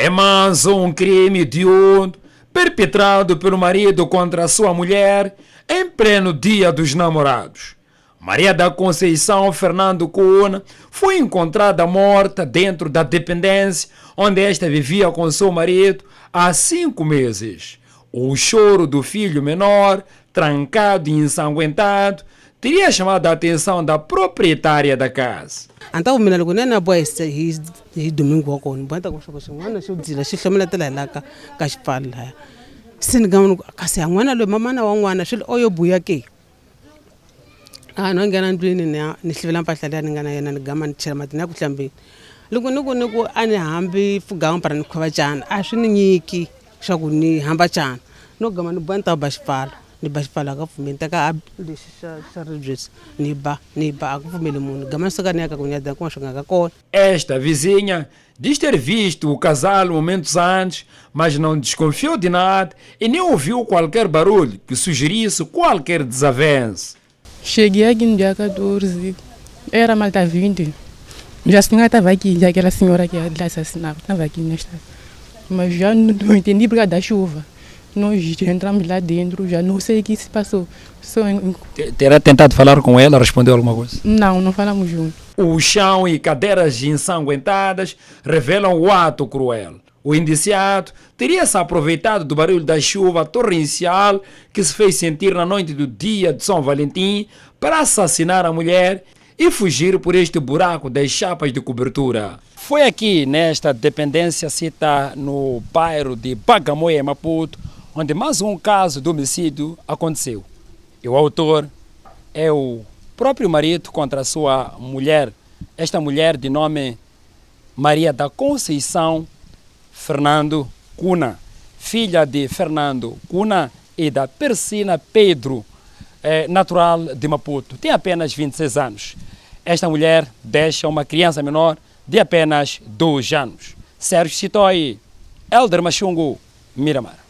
É mais um crime hediondo perpetrado pelo marido contra a sua mulher em pleno Dia dos Namorados. Maria da Conceição Fernando Cunha foi encontrada morta dentro da dependência onde esta vivia com seu marido há 5 meses. O choro do filho menor, trancado e ensanguentado, teria chamado a atenção da proprietária da casa. Então, mina loko nena boy hi domingo wa kona banta ko shoko xin'wana xo dzila xi hlomeletela hi laha ka xipfalo laya se ni nga kasi n'wana loyi mamana wa n'wana swilo oyo buya ke no nghena ndlwini ni hlivela mpahla leya ni nga na yena ni gama ni chela mati ya ku hlambeni loko ni ku a ni hambi fugawa mpara ni khova cana a swi ni nyiki swa ku ni hamba cana no gama ni boya ni ta ba xipfalo ni ba xipfalo a ka pfumeli ni teka lexi xa ribye ni ba a ku pfumeli munhu gama ni suka ni ya ka kunhada kuma swi nga ka kona. Esta vizinha diz ter visto o casal momentos antes, mas não desconfiou de nada e nem ouviu qualquer barulho que sugerisse qualquer desavença. Cheguei aqui no dia 14, era mal da 20. Já a senhora estava aqui, já aquela senhora que era assassinada, estava aqui nesta. Mas já não entendi por causa da chuva. Nós entramos lá dentro, já não sei o que se passou. Terá tentado falar com ela, respondeu alguma coisa? Não falamos juntos. O chão e cadeiras ensanguentadas revelam o ato cruel. O indiciado teria se aproveitado do barulho da chuva torrencial que se fez sentir na noite do dia de São Valentim para assassinar a mulher e fugir por este buraco das chapas de cobertura. Foi aqui, nesta dependência cita no bairro de Bagamoyo, Maputo, onde mais um caso de homicídio aconteceu. E o autor é o próprio marido contra a sua mulher, esta mulher de nome Maria da Conceição Fernando Cunha, filha de Fernando Cunha e da Persina Pedro, natural de Maputo. Tem apenas 26 anos. Esta mulher deixa uma criança menor de apenas 2 anos. Sérgio Citói, Elder Machungo, Miramar.